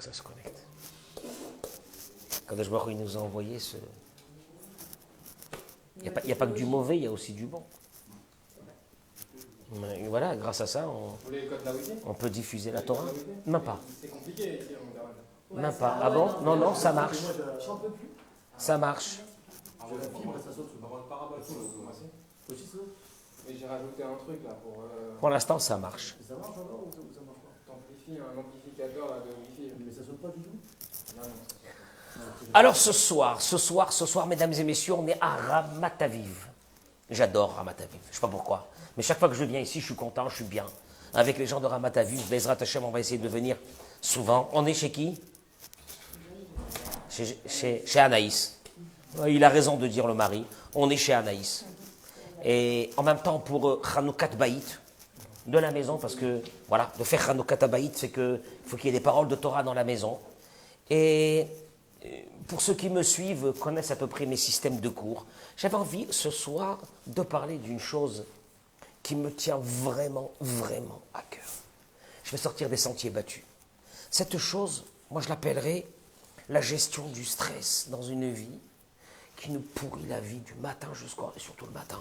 que ça se connecte. Quand il nous a envoyé ce... Il n'y a pas que du mauvais, il y a aussi du bon. Et voilà, grâce à ça, on peut diffuser la Torah. Même pas. C'est compliqué ici, on Même pas. Ah bon? Non, non, ça marche. Ça marche. Mais j'ai rajouté un truc là pour. Pour l'instant, ça marche. Ça marche encore ou ça marche pas? T'amplifies un amplificateur là, de Wi-Fi. Mais ça saute pas du tout? Non, non, ça saute pas. Alors ce soir, mesdames et messieurs, on est à Ramat Aviv. J'adore Ramat Aviv. Je ne sais pas pourquoi. Mais chaque fois que je viens ici, je suis content, je suis bien. Avec les gens de Ramat Aviv, Bezrat Hashem, on va essayer de venir souvent. On est chez qui? Chez Anaïs. Il a raison de dire le mari. On est chez Anaïs. Et en même temps, pour Chanoukat Baït, de la maison, parce que, voilà, de faire Chanoukat Baït, c'est qu'il faut qu'il y ait des paroles de Torah dans la maison. Et pour ceux qui me suivent, connaissent à peu près mes systèmes de cours. J'avais envie, ce soir, de parler d'une chose qui me tient vraiment, vraiment à cœur. Je vais sortir des sentiers battus. Cette chose, moi je l'appellerais la gestion du stress dans une vie qui nous pourrit la vie du matin jusqu'au, surtout le matin.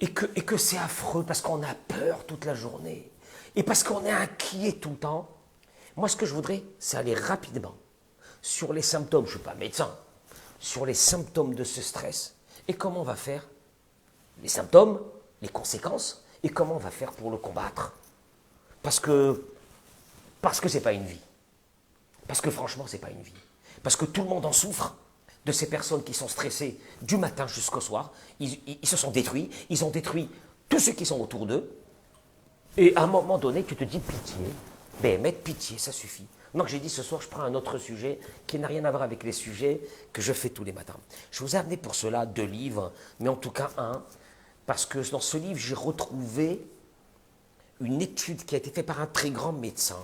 Et que c'est affreux parce qu'on a peur toute la journée. Et parce qu'on est inquiet tout le temps. Moi, ce que je voudrais, c'est aller rapidement sur les symptômes, je ne suis pas médecin, sur les symptômes de ce stress. Et comment on va faire? Les symptômes, les conséquences, et comment on va faire pour le combattre? Parce que ce n'est pas une vie. Parce que franchement, ce n'est pas une vie. Parce que tout le monde en souffre de ces personnes qui sont stressées du matin jusqu'au soir. Ils se sont détruits, ils ont détruit tous ceux qui sont autour d'eux. Et à un moment donné, tu te dis pitié. Ben, mettre pitié, ça suffit. Donc j'ai dit ce soir, je prends un autre sujet qui n'a rien à voir avec les sujets que je fais tous les matins. Je vous ai amené pour cela 2 livres, mais en tout cas un, parce que dans ce livre, j'ai retrouvé une étude qui a été faite par un très grand médecin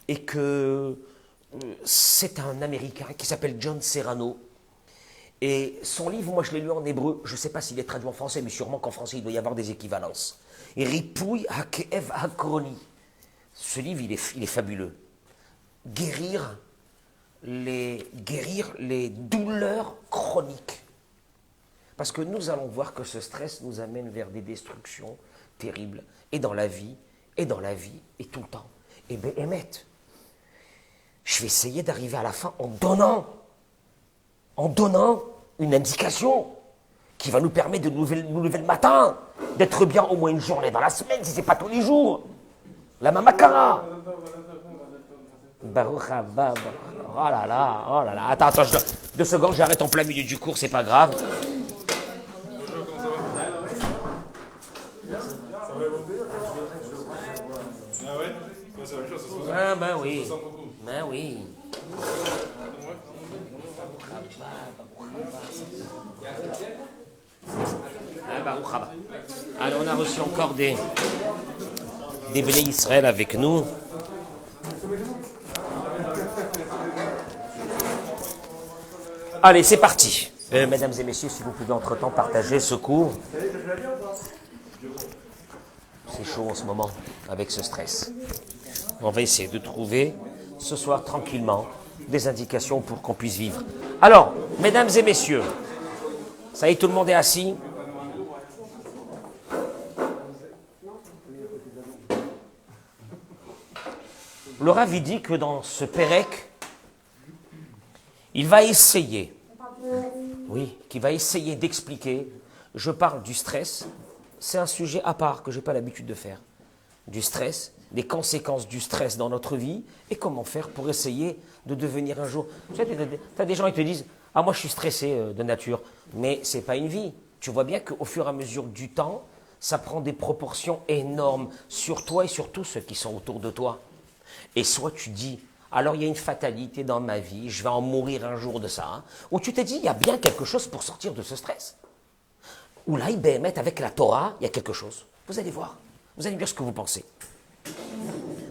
et que c'est un Américain qui s'appelle John Serrano. Et son livre, moi je l'ai lu en hébreu, je ne sais pas s'il est traduit en français, mais sûrement qu'en français il doit y avoir des équivalences. Ripouille Hakev Hakroni. Ce livre, il est fabuleux. Guérir les douleurs chroniques. Parce que nous allons voir que ce stress nous amène vers des destructions terribles, et dans la vie, et tout le temps. Et bien, Emmet, je vais essayer d'arriver à la fin en donnant une indication qui va nous permettre de nous lever le matin, d'être bien au moins une journée dans la semaine, si ce n'est pas tous les jours. La mamakara. Baruch haba, oh là là. Attends, 2 secondes, j'arrête en plein milieu du cours, c'est pas grave. Ah ben oui, ben oui. Alors on a reçu encore des Bnei Israël avec nous. Allez, c'est parti. Mesdames et messieurs, si vous pouvez entre-temps partager ce cours. C'est chaud en ce moment, avec ce stress. On va essayer de trouver, ce soir, tranquillement, des indications pour qu'on puisse vivre. Alors, mesdames et messieurs, ça y est, tout le monde est assis. Le Rav dit que dans ce Pérec, il va essayer, d'expliquer, je parle du stress, c'est un sujet à part que je n'ai pas l'habitude de faire, du stress, les conséquences du stress dans notre vie, et comment faire pour essayer de devenir un jour... Tu sais, tu as des gens qui te disent, ah moi je suis stressé de nature, mais ce n'est pas une vie. Tu vois bien qu'au fur et à mesure du temps, ça prend des proportions énormes sur toi et sur tous ceux qui sont autour de toi. Et soit tu dis, alors il y a une fatalité dans ma vie, je vais en mourir un jour de ça, hein, ou tu te dis, il y a bien quelque chose pour sortir de ce stress. Ou là, avec la Torah, il y a quelque chose. Vous allez voir, vous allez me dire ce que vous pensez.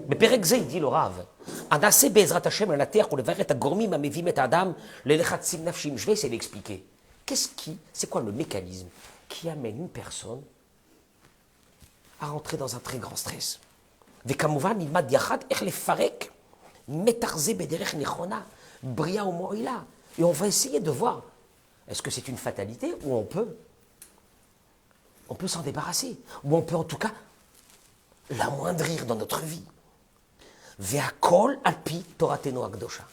Mais Perek Zeh, dit le Rav, Anase Bezrat Hashem la terre, le varet agormim amevim et adam, le lechatsim nafshim. Je vais essayer d'expliquer. C'est quoi le mécanisme qui amène une personne à rentrer dans un très grand stress? Vekamuvan, ilmad yachad ech lefarek, Metarze bederech nechona, bria ou moila. Et on va essayer de voir, est-ce que c'est une fatalité ou on peut s'en débarrasser, ou on peut en tout cas l'amoindrir dans notre vie. Ve'akol alpi torateno akdosha.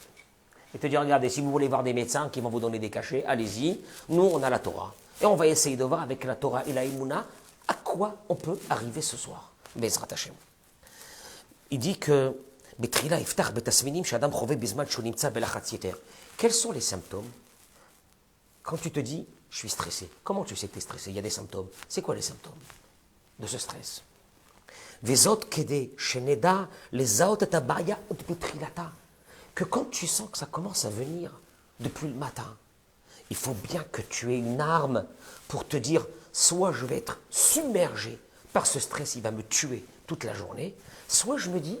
Et te dire, regardez, si vous voulez voir des médecins qui vont vous donner des cachets, allez-y, nous on a la Torah. Et on va essayer de voir avec la Torah et la Emouna à quoi on peut arriver ce soir. Bezrat Hashem. Il dit que quels sont les symptômes quand tu te dis je suis stressé? Comment tu sais que tu es stressé? Il y a des symptômes. C'est quoi les symptômes de ce stress? Que quand tu sens que ça commence à venir depuis le matin, il faut bien que tu aies une arme pour te dire soit je vais être submergé par ce stress, il va me tuer toute la journée, soit je me dis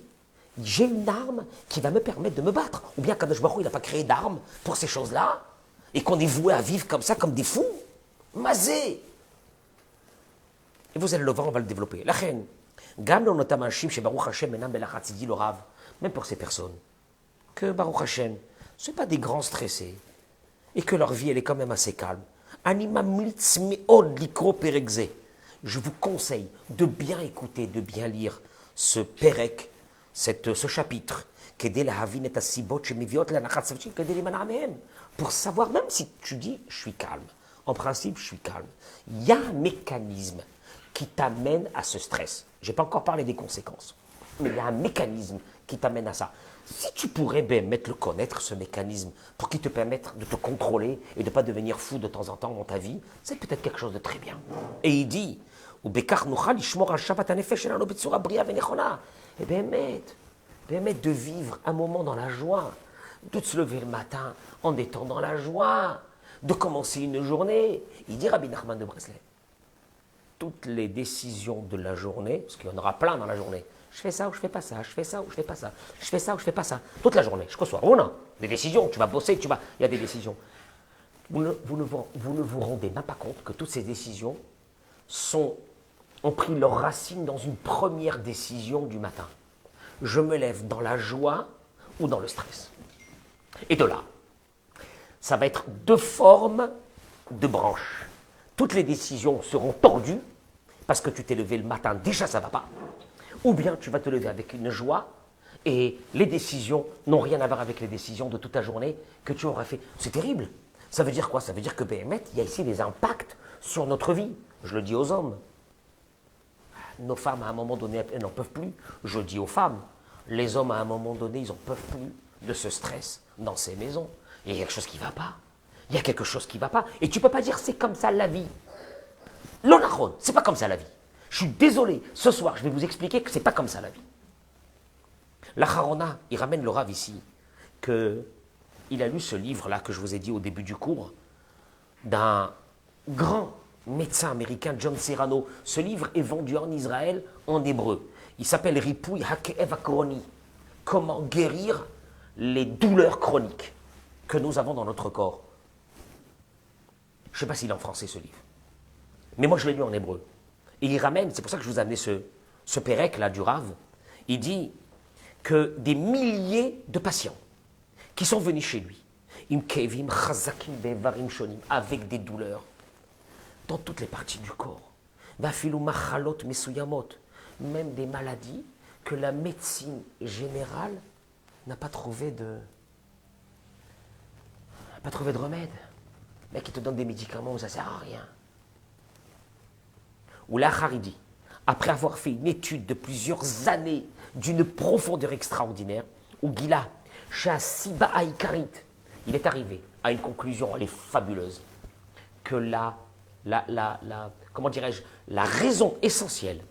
j'ai une arme qui va me permettre de me battre. Ou bien Kadosh Baruch Hu, il n'a pas créé d'armes pour ces choses-là, et qu'on est voué à vivre comme ça, comme des fous. Mazé. Et vous allez le voir, on va le développer. La reine. Dit le Rav, même pour ces personnes, que Baruch Hashem, ce n'est pas des grands stressés, et que leur vie, elle est quand même assez calme. Je vous conseille de bien écouter, de bien lire ce Perek, ce chapitre, pour savoir, même si tu dis je suis calme, en principe je suis calme, il y a un mécanisme qui t'amène à ce stress. Je n'ai pas encore parlé des conséquences, mais il y a un mécanisme qui t'amène à ça. Si tu pourrais le connaître, ce mécanisme, pour qu'il te permette de te contrôler et de ne pas devenir fou de temps en temps dans ta vie, c'est peut-être quelque chose de très bien. Et il dit, et permettre de vivre un moment dans la joie, de se lever le matin en étant dans la joie, de commencer une journée. Il dit Rabbi Nachman de Breslev, toutes les décisions de la journée, parce qu'il y en aura plein dans la journée, je fais ça ou je fais pas ça, je fais ça ou je fais pas ça, je fais ça ou je fais pas ça, toute la journée, jusqu'au soir. Oh non, des décisions, tu vas bosser, il y a des décisions. Vous ne vous rendez même pas compte que toutes ces décisions ont pris leurs racines dans une première décision du matin. Je me lève dans la joie ou dans le stress. Et de là, ça va être deux formes de branches. Toutes les décisions seront tordues parce que tu t'es levé le matin, déjà ça ne va pas. Ou bien tu vas te lever avec une joie et les décisions n'ont rien à voir avec les décisions de toute ta journée que tu auras fait. C'est terrible. Ça veut dire quoi? Ça veut dire que BMT, il y a ici des impacts sur notre vie. Je le dis aux hommes. Nos femmes, à un moment donné, elles n'en peuvent plus. Je dis aux femmes, les hommes, à un moment donné, ils n'en peuvent plus de ce stress dans ces maisons. Il y a quelque chose qui ne va pas. Il y a quelque chose qui ne va pas. Et tu ne peux pas dire c'est comme ça la vie. L'onachon, c'est pas comme ça la vie. Je suis désolé, ce soir, je vais vous expliquer que c'est pas comme ça la vie. La Harona, il ramène le Rav ici, qu'il a lu ce livre-là que je vous ai dit au début du cours, d'un grand médecin américain, John Serrano. Ce livre est vendu en Israël en hébreu. Il s'appelle Ripouy Hakeev Akroni. Comment guérir les douleurs chroniques que nous avons dans notre corps. Je ne sais pas s'il est en français ce livre. Mais moi je l'ai lu en hébreu. Et il ramène, c'est pour ça que je vous ai amené ce Pérec là du Rav. Il dit que des milliers de patients qui sont venus chez lui, avec des douleurs, dans toutes les parties du corps, même des maladies que la médecine générale n'a pas trouvé de remède. Le mec, il te donne des médicaments, ça ne sert à rien. Ou la Haridi, après avoir fait une étude de plusieurs années d'une profondeur extraordinaire, ou Gila, Shasiba Aikarit, il est arrivé à une conclusion, elle est fabuleuse, que comment dirais-je, la raison essentielle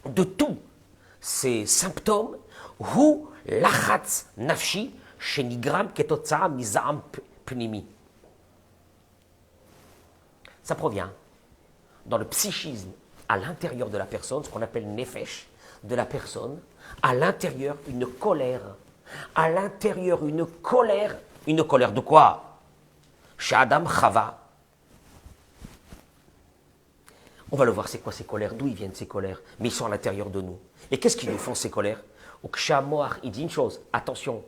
de tous ces symptômes, ou lachatz nafshi, shenigram ketotza mizam pnimi. Ça provient dans le psychisme à l'intérieur de la personne, ce qu'on appelle nefesh de la personne, à l'intérieur une colère. À l'intérieur une colère de quoi? Chez Adam Chava. On va le voir, c'est quoi ces colères, d'où ils viennent ces colères, mais ils sont à l'intérieur de nous. Et qu'est-ce qui nous font ces colères? Au Kshamoar, il dit une chose, attention,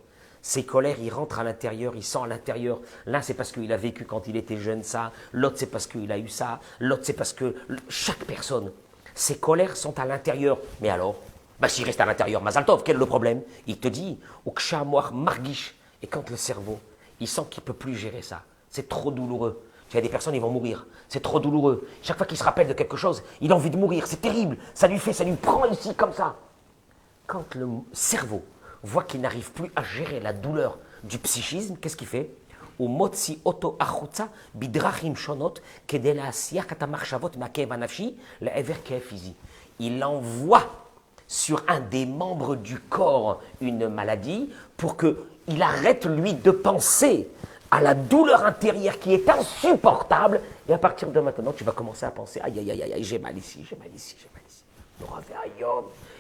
Ses colères, il rentre à l'intérieur, il sent à l'intérieur. L'un, c'est parce qu'il a vécu quand il était jeune ça. L'autre, c'est parce qu'il a eu ça. L'autre, c'est parce que chaque personne, ses colères sont à l'intérieur. Mais alors, bah, s'il reste à l'intérieur, Mazal Tov, quel est le problème? Il te dit, au kshamoir margish. Et quand le cerveau, il sent qu'il ne peut plus gérer ça, c'est trop douloureux. Il y a des personnes, ils vont mourir. C'est trop douloureux. Chaque fois qu'il se rappelle de quelque chose, il a envie de mourir. C'est terrible. Ça lui prend ici comme ça. Quand le cerveau voit qu'il n'arrive plus à gérer la douleur du psychisme, qu'est-ce qu'il fait? Il envoie sur un des membres du corps une maladie pour qu'il arrête, lui, de penser à la douleur intérieure qui est insupportable. Et à partir de maintenant, tu vas commencer à penser, aïe, aïe, aïe, aïe, j'ai mal ici, j'ai mal ici, j'ai mal ici.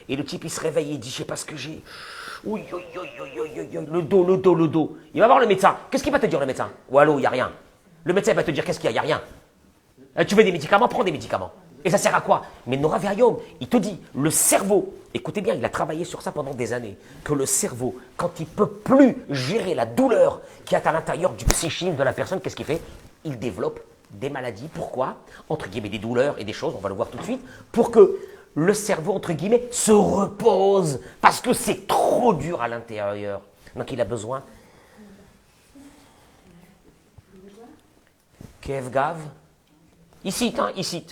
Et le type, il se réveille et il dit, je sais pas ce que j'ai. Oui, le dos, le dos, le dos. Il va voir le médecin. Qu'est-ce qu'il va te dire, le médecin? Ou allô, il n'y a rien. Le médecin va te dire, qu'est-ce qu'il y a? Il n'y a rien. Tu veux des médicaments? Prends des médicaments. Et ça sert à quoi? Mais Nora Verayom, il te dit, le cerveau, écoutez bien, il a travaillé sur ça pendant des années, que le cerveau, quand il ne peut plus gérer la douleur qui est à l'intérieur du psychisme de la personne, qu'est-ce qu'il fait? Il développe des maladies. Pourquoi? Entre guillemets, des douleurs et des choses, on va le voir tout de suite, pour que le cerveau, entre guillemets, se repose, parce que c'est trop dur à l'intérieur. Donc il a besoin. Kev Gav, ici, ici.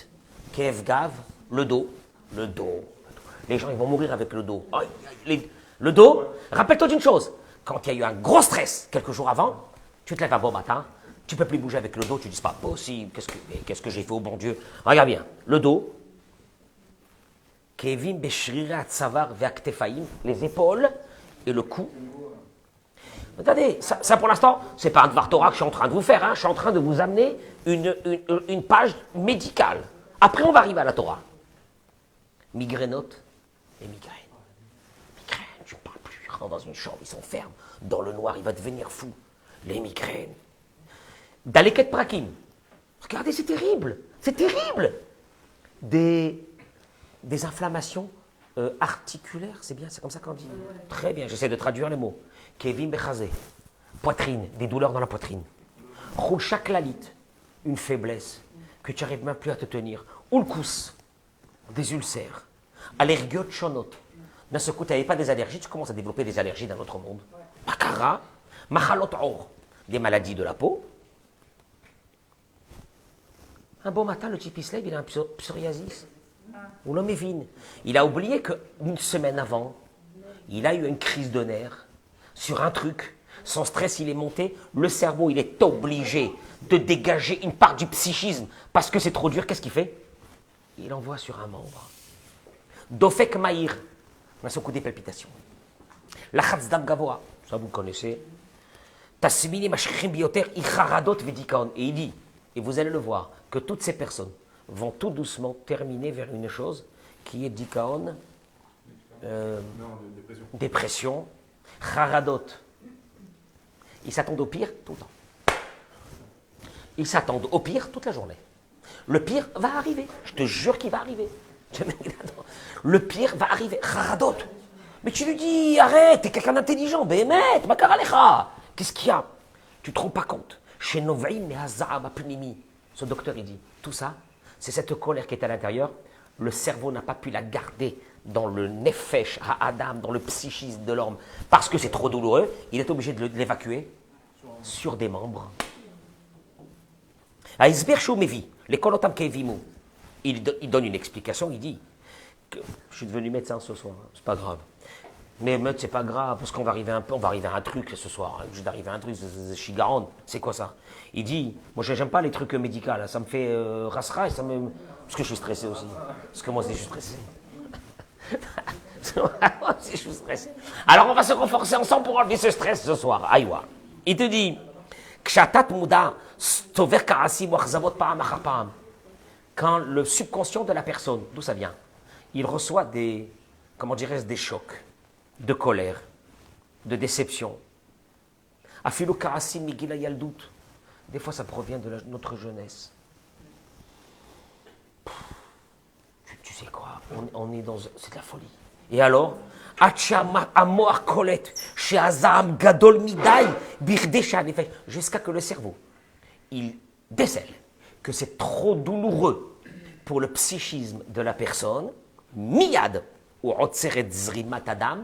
Kev Gav, le dos. Les gens, ils vont mourir avec le dos. Le dos, rappelle-toi d'une chose. Quand il y a eu un gros stress quelques jours avant, tu te lèves un bon matin, tu ne peux plus bouger avec le dos, tu dis, c'est pas possible, qu'est-ce que j'ai fait au bon Dieu? Regarde bien, le dos, Kevin Beshrirat Savar Veaktefaim, les épaules et le cou. Attendez, ça pour l'instant, c'est pas un Dvar Torah que je suis en train de vous faire, hein, je suis en train de vous amener une page médicale. Après, on va arriver à la Torah. Migrénote et migraine. Migraine, tu ne parles plus, il rentre dans une chambre, il s'enferme, dans le noir, il va devenir fou. Les migraines. Daleket Prakim. Regardez, c'est terrible, c'est terrible. Des inflammations articulaires, c'est bien, c'est comme ça qu'on dit. Très bien, j'essaie de traduire les mots. Kevin Bechazé, poitrine, des douleurs dans la poitrine. Rouchaklalit, une faiblesse que tu n'arrives même plus à te tenir. Ulkus, des ulcères. Allergiot shonot. D'un seul coup, tu n'avais pas des allergies, tu commences à développer des allergies dans notre monde. Makara, machalot or, des maladies de la peau. Un beau matin, le type il se lève, il a un psoriasis. Ou l'homme est vine. Il a oublié qu'une semaine avant, il a eu une crise de nerfs sur un truc. Son stress, il est monté. Le cerveau, il est obligé de dégager une part du psychisme parce que c'est trop dur. Qu'est-ce qu'il fait? Il envoie sur un membre. Dofek Maïr, on a son coup des palpitations. La Khatzdam Gavoa, ça vous connaissez. Tasmini Mashchim Bioter, Icharadot Vedikaon. Et il dit, et vous allez le voir, que toutes ces personnes vont tout doucement terminer vers une chose qui est Dikaon, dépression, Charadot. Ils s'attendent au pire tout le temps. Ils s'attendent au pire toute la journée. Le pire va arriver. Je te jure qu'il va arriver. Le pire va arriver. Charadot. Mais tu lui dis, arrête, t'es quelqu'un d'intelligent. Bémet, Makaralecha. Qu'est-ce qu'il y a? Tu ne te rends pas compte. Chez Novaïm et Hazara Punimi. Ce docteur, il dit, tout ça, c'est cette colère qui est à l'intérieur. Le cerveau n'a pas pu la garder dans le nefesh à Adam, dans le psychisme de l'homme, parce que c'est trop douloureux. Il est obligé de l'évacuer sur des membres. Il donne une explication, il dit que je suis devenu médecin ce soir, c'est pas grave. Mais meute, c'est pas grave, parce qu'on va arriver on va arriver à un truc ce soir. Je vais arriver à un truc, c'est Chigaron. C'est quoi ça? Il dit, moi j'aime pas les trucs médicaux, là. Ça me fait rasra et ça me. Parce que je suis stressé aussi. Parce que moi aussi je suis stressé. Moi aussi je suis stressé. Alors on va se renforcer ensemble pour enlever ce stress ce soir. Aïwa. Il te dit, Kshatat Muda, Stover Karasi Wachzavot Paam Achar Paam. Quand le subconscient de la personne, d'où ça vient, il reçoit des, comment dirais-je, des chocs, de colère, de déception. Afilu Karasi Migila Yaldout. Des fois, ça provient de notre jeunesse. Tu sais quoi, on est dans... C'est de la folie. Et alors, jusqu'à que le cerveau, il décèle que c'est trop douloureux pour le psychisme de la personne, miyad, ou otseret zrimat adam,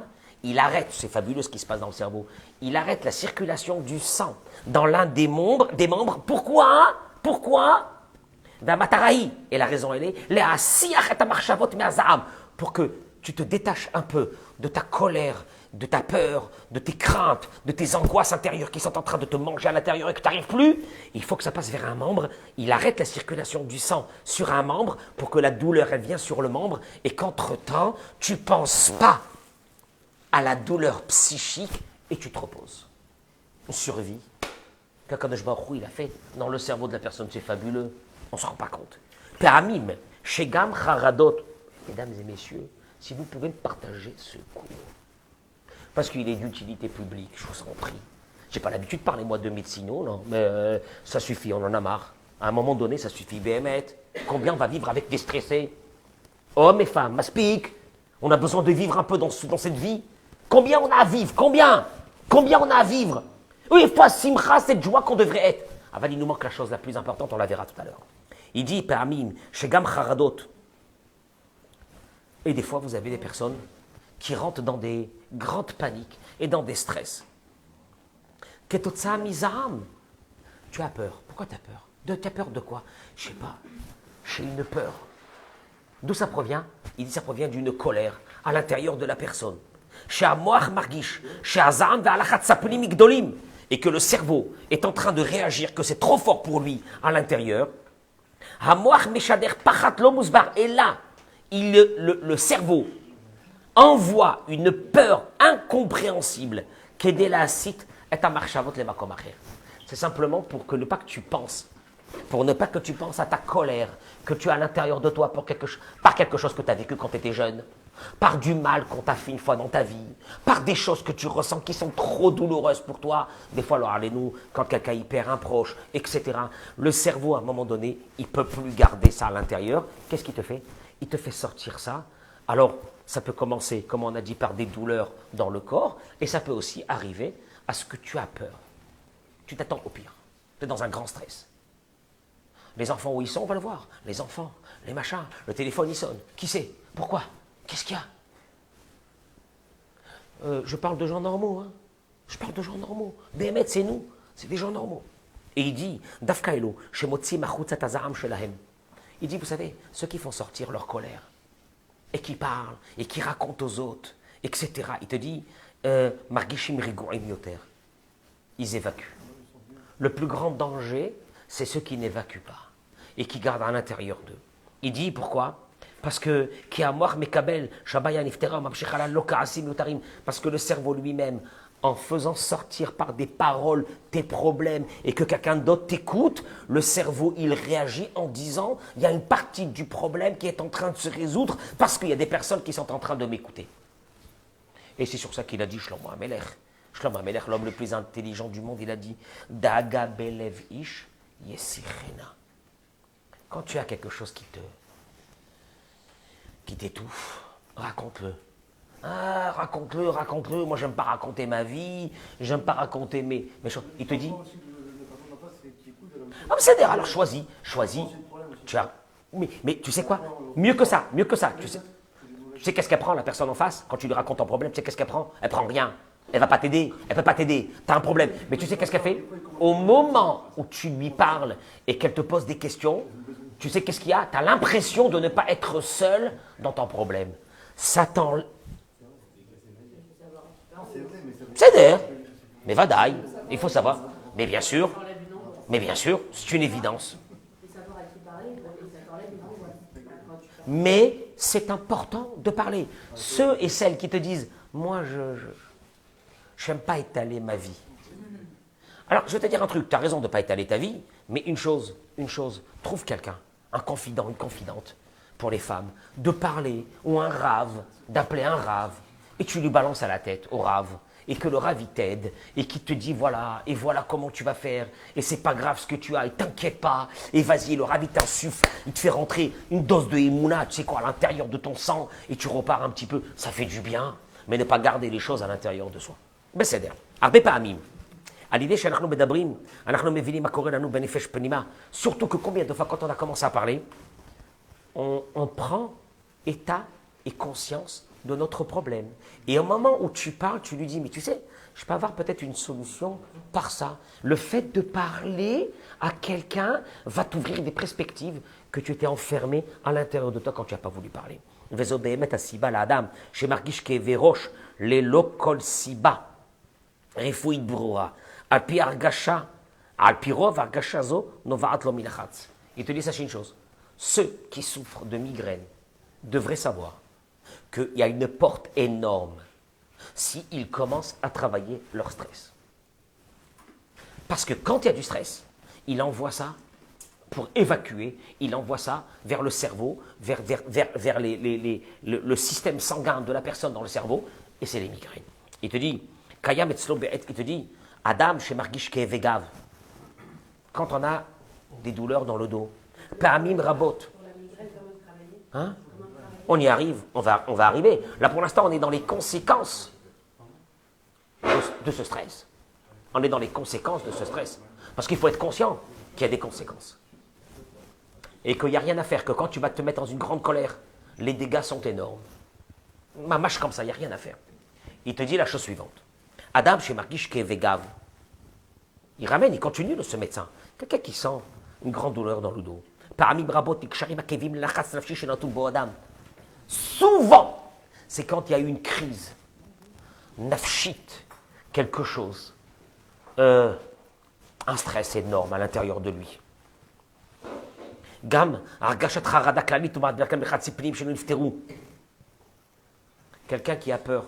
il arrête, c'est fabuleux ce qui se passe dans le cerveau, il arrête la circulation du sang dans l'un des membres. Pourquoi? Damataraï, et la raison elle est, pour que tu te détaches un peu de ta colère, de ta peur, de tes craintes, de tes angoisses intérieures qui sont en train de te manger à l'intérieur et que tu n'arrives plus, il faut que ça passe vers un membre, il arrête la circulation du sang sur un membre pour que la douleur elle vienne sur le membre et qu'entre-temps, tu ne penses pas à la douleur psychique et tu te reposes. Survie. Qu'Akadosh Baruch Hu, il a fait dans le cerveau de la personne, c'est fabuleux, on ne se rend pas compte. Peramim, Shegam Charadot, mesdames et messieurs, si vous pouvez me partager ce cours, parce qu'il est d'utilité publique, je vous en prie. Je n'ai pas l'habitude de parler, moi, de médecinaux, non, mais ça suffit, on en a marre. À un moment donné, ça suffit. Béhémet, combien on va vivre avec des stressés? Hommes et femmes, m'aspique. On a besoin de vivre un peu dans cette vie. Combien on a à vivre? Combien on a à vivre? Oui, fois simcha, cette joie qu'on devrait être. Aval, il nous manque la chose la plus importante, on la verra tout à l'heure. Il dit, Peramim, Shegam Charadot. Et des fois, vous avez des personnes qui rentrent dans des grandes paniques et dans des stress. Ketotsa mizam. Tu as peur. Pourquoi tu as peur? Tu as peur de quoi? Je ne sais pas. J'ai une peur. D'où ça provient? Il dit ça provient d'une colère à l'intérieur de la personne. Et que le cerveau est en train de réagir, que c'est trop fort pour lui à l'intérieur. Et là, le cerveau envoie une peur incompréhensible. C'est simplement pour que ne pas que tu penses. Pour ne pas que tu penses à ta colère que tu as à l'intérieur de toi par quelque chose que tu as vécu quand tu étais jeune, par du mal qu'on t'a fait une fois dans ta vie, par des choses que tu ressens qui sont trop douloureuses pour toi. Des fois, alors allez-nous, quand quelqu'un y perd un proche, etc. Le cerveau, à un moment donné, il ne peut plus garder ça à l'intérieur. Qu'est-ce qu'il te fait? Il te fait sortir ça. Alors, ça peut commencer, comme on a dit, par des douleurs dans le corps, et ça peut aussi arriver à ce que tu as peur. Tu t'attends au pire. Tu es dans un grand stress. Les enfants où ils sont, on va le voir. Les enfants, les machins, le téléphone il sonne. Qui c'est? Pourquoi? Qu'est-ce qu'il y a? Je parle de gens normaux. Hein. Je parle de gens normaux. Béhémet, c'est nous. C'est des gens normaux. Et il dit, Dafkaelo, Shemotzi Machutza Tazaram Shelahem. Il dit, vous savez, ceux qui font sortir leur colère, et qui parlent, et qui racontent aux autres, etc. Il te dit, Margishim Rigouim Yoter. Ils évacuent. Le plus grand danger, c'est ceux qui n'évacuent pas et qui gardent à l'intérieur d'eux. Il dit pourquoi? Parce que parce que le cerveau lui-même, en faisant sortir par des paroles tes problèmes et que quelqu'un d'autre t'écoute, le cerveau il réagit en disant il y a une partie du problème qui est en train de se résoudre parce qu'il y a des personnes qui sont en train de m'écouter. Et c'est sur ça qu'il a dit Shlomo HaMelech. Shlomo HaMelech, l'homme le plus intelligent du monde, il a dit Daga belev ish yesichena. Quand tu as quelque chose qui t'étouffe, raconte-le. Ah, raconte-le. Moi, j'aime pas raconter ma vie, j'aime pas raconter mes choses. Il te dit. Ah, mais c'est alors choisis. Tu as. Mais tu sais quoi? Mieux que ça. Tu sais qu'est-ce qu'elle prend, la personne en face, quand tu lui racontes ton problème? Tu sais qu'est-ce qu'elle prend? Elle prend rien. Elle va pas t'aider. Elle peut pas t'aider. Tu as un problème. Mais tu sais qu'est-ce qu'elle fait? Au moment où tu lui parles et qu'elle te pose des questions, tu sais qu'est-ce qu'il y a? Tu as l'impression de ne pas être seul dans ton problème. Satan. C'est d'air. Mais vadaï. Il faut savoir. Mais bien sûr, c'est une évidence. Mais c'est important de parler. Ceux et celles qui te disent, moi, je n'aime pas étaler ma vie. Alors, je vais te dire un truc, tu as raison de ne pas étaler ta vie, mais une chose, trouve quelqu'un, un confident, une confidente, pour les femmes, de parler, ou un rave, d'appeler un rave, et tu lui balances à la tête, au rave. et que le Rav il t'aide, et qui te dit voilà, et voilà comment tu vas faire, et c'est pas grave ce que tu as, et t'inquiète pas, et vas-y, le Rav il t'insuffle, il te fait rentrer une dose de Emouna, tu sais quoi, à l'intérieur de ton sang, et tu repars un petit peu, ça fait du bien, mais ne pas garder les choses à l'intérieur de soi. בסדר, הרבה פעמים, על ידי שאנחנו מדברים, אנחנו מבינים מה קורה לנו בנפש פנימה, surtout que combien de fois quand on a commencé à parler, on prend état et conscience de notre problème. Et au moment où tu parles, tu lui dis, mais tu sais, je peux avoir peut-être une solution par ça. Le fait de parler à quelqu'un va t'ouvrir des perspectives que tu étais enfermé à l'intérieur de toi quand tu n'as pas voulu parler. וזו באמת הסיבה לאדם שמרגיש כאבי ראש ללא כל סיבה רפואית ברורה. על פי הרגשה, על פי רוב הרגשה זו נובעת לו מלחץ. Il te dit ça, c'est une chose. Ceux qui souffrent de migraine devraient savoir qu'il y a une porte énorme s'ils commencent à travailler leur stress. Parce que quand il y a du stress, il envoie ça pour évacuer, il envoie ça vers le cerveau, vers le système sanguin de la personne dans le cerveau, et c'est les migraines. Il te dit, Kayam etzlo be'et, il te dit, Adam chez Margish Kevegav, quand on a des douleurs dans le dos, Pa'amim Rabot, hein? On y arrive, on va arriver. Là pour l'instant, on est dans les conséquences de ce stress. On est dans les conséquences de ce stress. Parce qu'il faut être conscient qu'il y a des conséquences. Et qu'il n'y a rien à faire, que quand tu vas te mettre dans une grande colère, les dégâts sont énormes. Ma mâche comme ça, il n'y a rien à faire. Il te dit la chose suivante. Adam chez Margish Kevegav, il ramène, il continue ce médecin. Quelqu'un qui sent une grande douleur dans le dos. Souvent, c'est quand il y a eu une crise, nafshit, quelque chose, un stress énorme à l'intérieur de lui. Gam, quelqu'un qui a peur.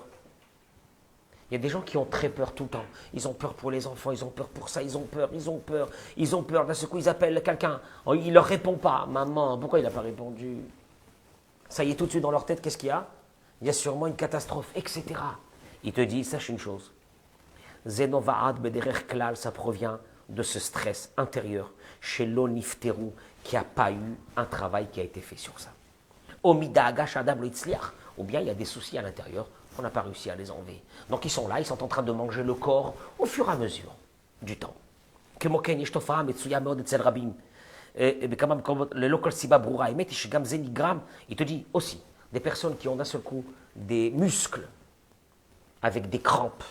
Il y a des gens qui ont très peur tout le temps. Ils ont peur pour les enfants, ils ont peur pour ça, ils ont peur. D'un seul coup, ils appellent quelqu'un. Il ne leur répond pas. Maman, pourquoi il n'a pas répondu? Ça y est, tout de suite dans leur tête, qu'est-ce qu'il y a? Il y a sûrement une catastrophe, etc. Il te dit, sache une chose. Zenovaad bederer klal, ça provient de ce stress intérieur chez l'onifteru qui n'a pas eu un travail qui a été fait sur ça. Omida agash adam lo itzliach, ou bien il y a des soucis à l'intérieur, on n'a pas réussi à les enlever. Donc ils sont là, ils sont en train de manger le corps au fur et à mesure du temps. Il te dit aussi, des personnes qui ont d'un seul coup des muscles avec des crampes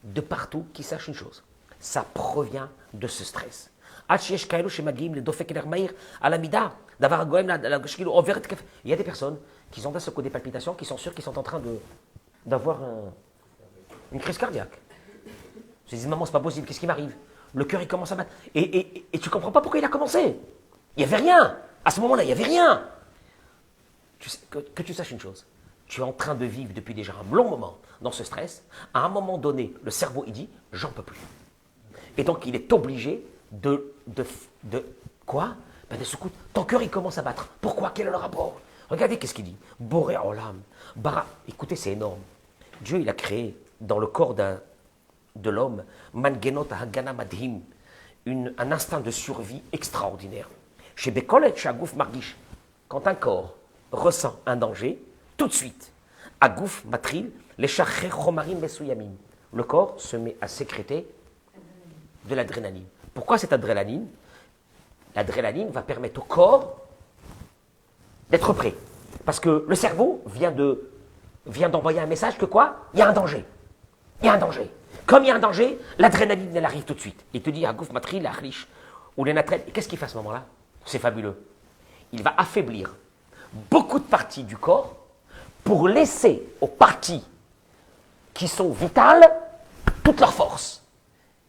de partout, qui sachent une chose, ça provient de ce stress. Il y a des personnes qui ont d'un seul coup des palpitations, qui sont sûres qu'ils sont en train d'avoir une crise cardiaque. Ils se disent, maman, c'est pas possible, qu'est-ce qui m'arrive? Le cœur, il commence à battre. Et tu ne comprends pas pourquoi il a commencé. Il n'y avait rien. À ce moment-là, il n'y avait rien. Que tu saches une chose. Tu es en train de vivre depuis déjà un long moment dans ce stress. À un moment donné, le cerveau, il dit, j'en peux plus. Et donc, il est obligé de quoi? Ben, de ce coup, ton cœur, il commence à battre. Pourquoi? Quel est le rapport? Regardez qu'est-ce qu'il dit. Boré olam. Bara. Écoutez, c'est énorme. Dieu, il a créé dans le corps de l'homme, mangenot hagana madhim, un instinct de survie extraordinaire. Chez Bekolet, chez Agouf Margish, quand un corps ressent un danger, tout de suite, Agouf Matril, les chacher chomarim besuyamim, le corps se met à sécréter de l'adrénaline. Pourquoi cette adrénaline? L'adrénaline va permettre au corps d'être prêt. Parce que le cerveau vient d'envoyer un message que quoi? Il y a un danger. Il y a un danger. Comme il y a un danger, l'adrénaline, elle arrive tout de suite. Il te dit, Agouf Matril, Achlish, ou les natrel. Qu'est-ce qu'il fait à ce moment-là? C'est fabuleux. Il va affaiblir beaucoup de parties du corps pour laisser aux parties qui sont vitales toute leur force.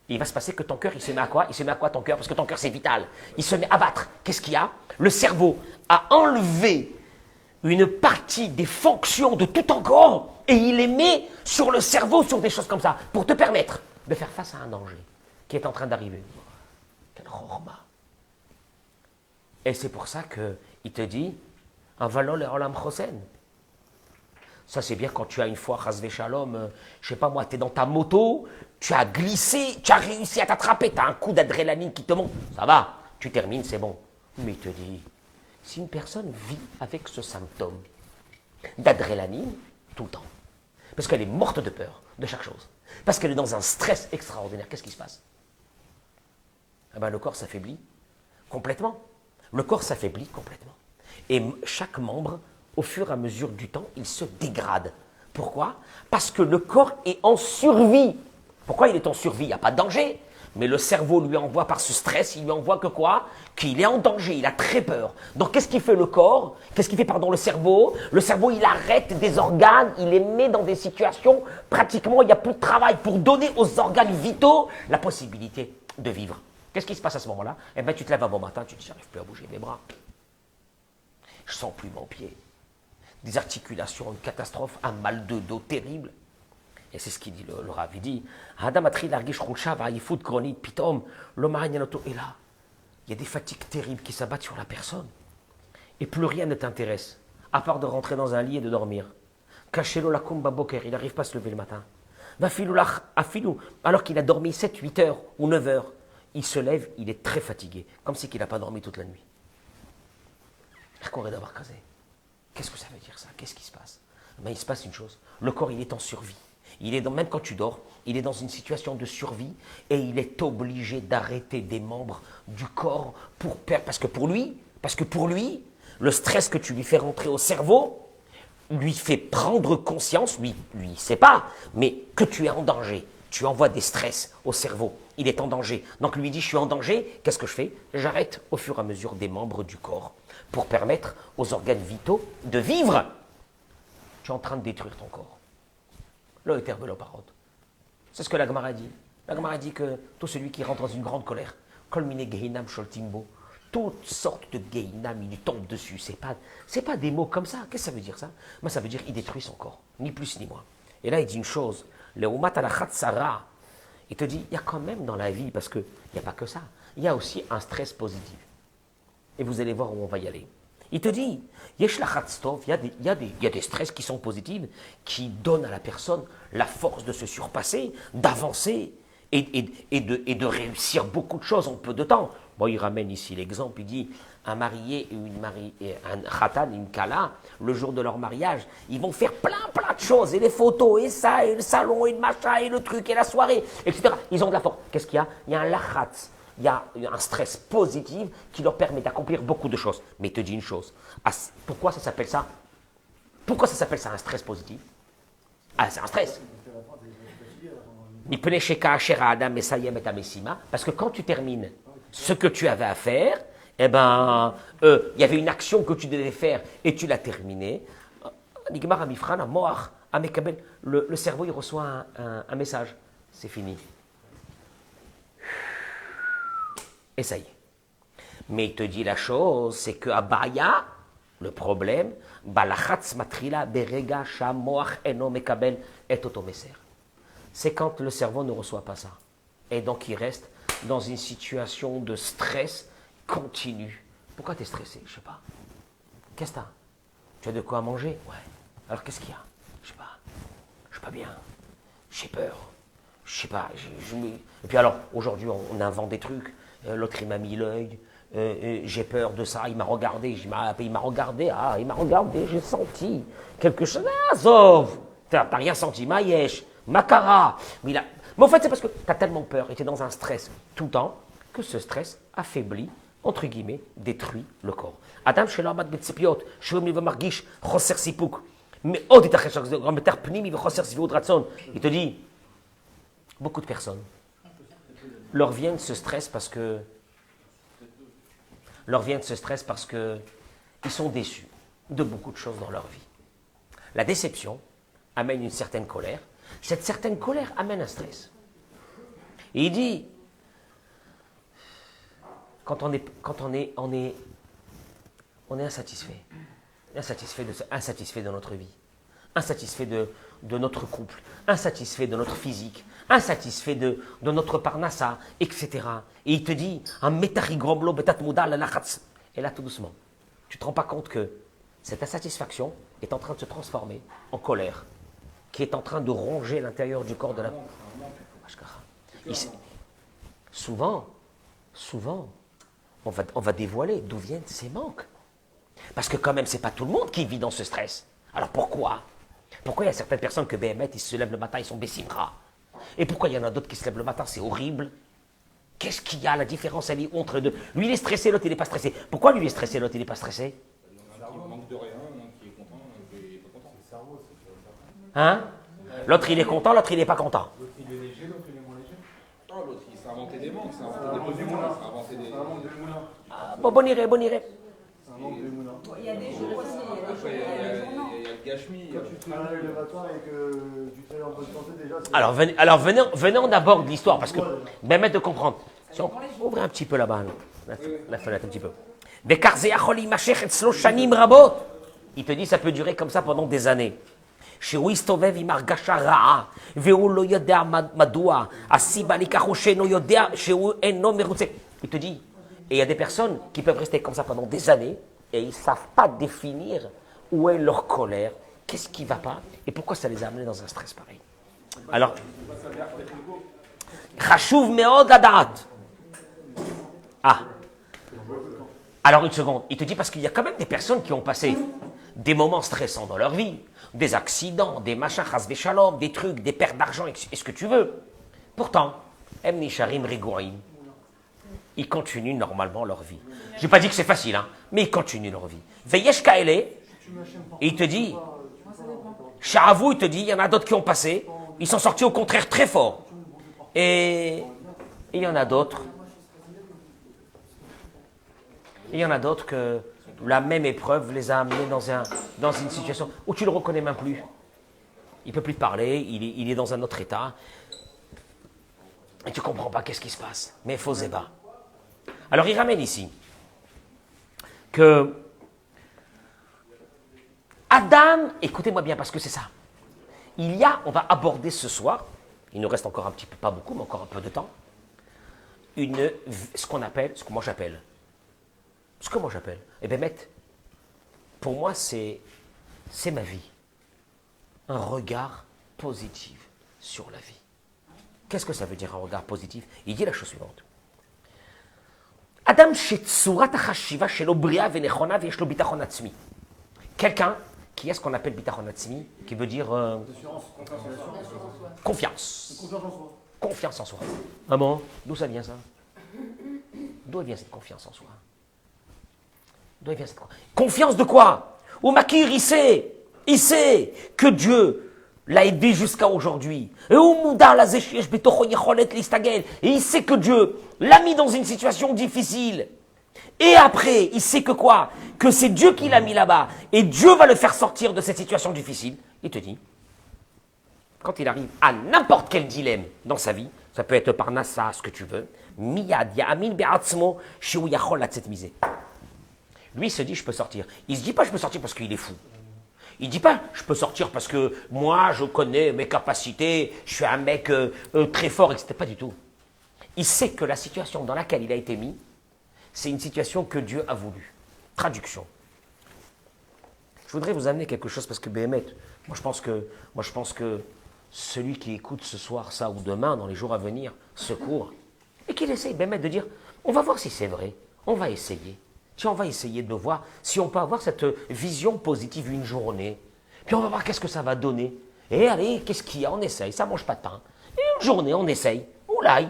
Et il va se passer que ton cœur, il se met à quoi? Il se met à quoi ton cœur? Parce que ton cœur, c'est vital. Il se met à battre. Qu'est-ce qu'il y a? Le cerveau a enlevé une partie des fonctions de tout ton corps et il les met sur le cerveau, sur des choses comme ça, pour te permettre de faire face à un danger qui est en train d'arriver. Quel chorma. Et c'est pour ça qu'il te dit, un valon le olam chosen. Ça, c'est bien quand tu as une fois, Chasvé Shalom, je sais pas moi, tu es dans ta moto, tu as glissé, tu as réussi à t'attraper, tu as un coup d'adrénaline qui te monte, ça va, tu termines, c'est bon. Mais il te dit, si une personne vit avec ce symptôme d'adrénaline tout le temps, parce qu'elle est morte de peur de chaque chose, parce qu'elle est dans un stress extraordinaire, qu'est-ce qui se passe? Eh ben, le corps s'affaiblit complètement. Le corps s'affaiblit complètement. Et chaque membre, au fur et à mesure du temps, il se dégrade. Pourquoi? Parce que le corps est en survie. Pourquoi il est en survie? Il n'y a pas de danger. Mais le cerveau lui envoie par ce stress, il lui envoie que quoi? Qu'il est en danger, il a très peur. Donc qu'est-ce qui fait le corps? Qu'est-ce qui fait, pardon, le cerveau? Le cerveau, il arrête des organes, il les met dans des situations, pratiquement, il n'y a plus de travail pour donner aux organes vitaux la possibilité de vivre. Qu'est-ce qui se passe à ce moment-là? Eh bien, tu te lèves un bon matin, tu te dis, j'arrive plus à bouger mes bras. Je sens plus mon pied. Des articulations, une catastrophe, un mal de dos terrible. Et c'est ce qu'il dit, le Rav. Il dit, Adam atri largish khulsha va'ayifut chronique, pitom, l'homme aranyanoto est là. Il y a des fatigues terribles qui s'abattent sur la personne. Et plus rien ne t'intéresse, à part de rentrer dans un lit et de dormir. Kachelo lakum baboker, il n'arrive pas à se lever le matin. Vafilou lach afilou, alors qu'il a dormi 7, 8 heures ou 9 heures. Il se lève, il est très fatigué, comme si il n'a pas dormi toute la nuit. Qu'est-ce que ça veut dire ça? Qu'est-ce qui se passe? Ben, il se passe une chose, le corps il est en survie. Même quand tu dors, il est dans une situation de survie et il est obligé d'arrêter des membres du corps parce que pour lui, le stress que tu lui fais rentrer au cerveau lui fait prendre conscience, lui il sait pas, mais que tu es en danger. Tu envoies des stress au cerveau, il est en danger. Donc lui dit, je suis en danger, qu'est-ce que je fais? J'arrête au fur et à mesure des membres du corps pour permettre aux organes vitaux de vivre. Tu es en train de détruire ton corps. C'est ce que la Gemara dit. La Gemara dit que tout celui qui rentre dans une grande colère, kolmine geinam sholtimbo, toutes sortes de geinam, il lui tombe dessus. C'est pas des mots comme ça. Qu'est-ce que ça veut dire ça? Moi, ça veut dire il détruit son corps, ni plus ni moins. Et là, il dit une chose, le umat alachat sarah. Il te dit, il y a quand même dans la vie, parce qu'il n'y a pas que ça, il y a aussi un stress positif. Et vous allez voir où on va y aller. Il te dit, il y a des stress qui sont positifs, qui donnent à la personne la force de se surpasser, d'avancer et de réussir beaucoup de choses en peu de temps. Bon, il ramène ici l'exemple, il dit, un marié et un khatan, une kala, le jour de leur mariage, ils vont faire plein de choses, et les photos, et ça, et le salon, et le machin, et le truc, et la soirée, etc. Ils ont de la force. Qu'est-ce qu'il y a? Il y a un lachatz. Il y a un stress positif qui leur permet d'accomplir beaucoup de choses. Mais il te dit une chose. Pourquoi ça s'appelle ça? Pourquoi ça s'appelle ça un stress positif? Ah, c'est un stress. Parce que quand tu termines ce que tu avais à faire, eh ben, il y avait une action que tu devais faire et tu l'as terminée. Le cerveau, il reçoit un message. C'est fini. Et ça y est. Mais il te dit la chose, c'est que à Baya, le problème, c'est quand le cerveau ne reçoit pas ça. Et donc il reste dans une situation de stress continu. Pourquoi tu es stressé? Je sais pas. Qu'est-ce que t'as? Tu as de quoi manger? Ouais. Alors qu'est-ce qu'il y a? Je sais pas. Je suis pas bien. J'ai peur. Je sais pas. Et puis alors, aujourd'hui, on invente des trucs. L'autre, il m'a mis l'œil. J'ai peur de ça. Il m'a regardé. Il m'a regardé. Ah, il m'a regardé. J'ai senti quelque chose. Ah, sauf. T'as rien senti. Maïesh. Makara. Mais en fait, c'est parce que tu as tellement peur et tu es dans un stress tout le temps que ce stress affaiblit, entre guillemets, détruit le corps. Adam Shelomad Betsepiot, Shelom Margish, Choser Sipuk. Mais il te dit, beaucoup de personnes leur viennent ce stress parce que ils sont déçus de beaucoup de choses dans leur vie. La déception amène une certaine colère. Cette certaine colère amène un stress. Et il dit, quand on est insatisfait, insatisfait de notre vie, insatisfait de notre couple, insatisfait de notre physique, insatisfait de notre parnassa, etc. Et il te dit, et là tout doucement, tu ne te rends pas compte que cette insatisfaction est en train de se transformer en colère, qui est en train de ronger l'intérieur du corps de la... Souvent, on va dévoiler d'où viennent ces manques. Parce que quand même, c'est pas tout le monde qui vit dans ce stress. Alors pourquoi? Pourquoi il y a certaines personnes que BMT, ils se lèvent le matin, ils sont bessimra? Et pourquoi il y en a d'autres qui se lèvent le matin, c'est horrible? Qu'est-ce qu'il y a? La différence, elle est entre les deux. Lui, il est stressé, l'autre, il n'est pas stressé. Pourquoi lui, il est stressé, l'autre, il n'est pas stressé? Il manque de rien, un qui est content, un qui est pas content. Le cerveau, c'est Hein? L'autre, il est content, l'autre, il n'est pas content. L'autre, il est léger, l'autre, il est moins léger. Ah, l'autre, il s'est inventé des manques, c'est inventé des besoins, c'est inventé des... C'est un manque de moulin. Bon iré. C'est un manque de moulin. Il y a des jours aussi, il y a des jours, Après, il y a des jours non. il y a le gâchemi. Quand tu te réveilles le matin et que tu te réveilles en bonne santé, déjà, c'est... Alors venez, on aborde l'histoire, parce que, ben, de comprendre. Si on ouvre un petit peu là-bas, la fenêtre, un petit peu. Il te dit, ça peut durer comme ça pendant des années. Il te dit, et il y a des personnes qui peuvent rester comme ça pendant des années, et ils ne savent pas définir où est leur colère, qu'est-ce qui ne va pas, et pourquoi ça les a amenés dans un stress pareil. Alors, Chashuv meod ladat. Ah. Alors une seconde, il te dit parce qu'il y a quand même des personnes qui ont passé des moments stressants dans leur vie, des accidents, des machins, chas shalom, des trucs, des pertes d'argent, et ce que tu veux. Pourtant, em nisharim rigourim, ils continuent normalement leur vie. Je n'ai pas dit que c'est facile, hein, mais ils continuent leur vie. Veyesh kaele, et il te dit, Sha'avu, il te dit, il y en a d'autres qui ont passé, ils sont sortis au contraire très forts. Et il y en a d'autres. Il y en a d'autres que la même épreuve les a amenés dans une situation où tu ne le reconnais même plus. Il ne peut plus te parler, il est dans un autre état. Et tu ne comprends pas qu'est-ce qui se passe. Mais faux ébat. Alors il ramène ici que Adam, écoutez-moi bien parce que c'est ça. On va aborder ce soir, il nous reste encore un petit peu, pas beaucoup, mais encore un peu de temps, ce que moi j'appelle, eh bien, pour moi, c'est ma vie. Un regard positif sur la vie. Qu'est-ce que ça veut dire un regard positif? Il dit la chose suivante. Adam shetsurat hachashiva shelo bria venechona veshlo bitachon atzmi. Quelqu'un qui a ce qu'on appelle bitachon atzmi, qui veut dire confiance. Confiance en soi. Ah bon? D'où ça vient ça? D'où vient cette confiance en soi? D'où vient cette confiance de quoi? Au Makir, il sait que Dieu l'a aidé jusqu'à aujourd'hui. Et il sait que Dieu l'a mis dans une situation difficile. Et après, il sait que quoi? Que c'est Dieu qui l'a mis là-bas. Et Dieu va le faire sortir de cette situation difficile. Il te dit, quand il arrive à n'importe quel dilemme dans sa vie, ça peut être par Nassa, ce que tu veux, miyad ya'amin be'atzmo shehu yachol latzet misé. Lui, il se dit, je peux sortir. Il ne se dit pas, je peux sortir parce qu'il est fou. Il ne dit pas, je peux sortir parce que moi, je connais mes capacités, je suis un mec très fort, etc. Pas du tout. Il sait que la situation dans laquelle il a été mis, c'est une situation que Dieu a voulu. Traduction. Je voudrais vous amener quelque chose parce que Béhémet, moi je pense que celui qui écoute ce soir ça ou demain, dans les jours à venir, secours, et qu'il essaye, Béhémet, de dire, on va voir si c'est vrai, on va essayer. Tiens, on va essayer de voir si on peut avoir cette vision positive une journée. Puis on va voir qu'est-ce que ça va donner. Et allez, qu'est-ce qu'il y a? On essaye, ça ne mange pas de pain. Et une journée, on essaye. Oulaï.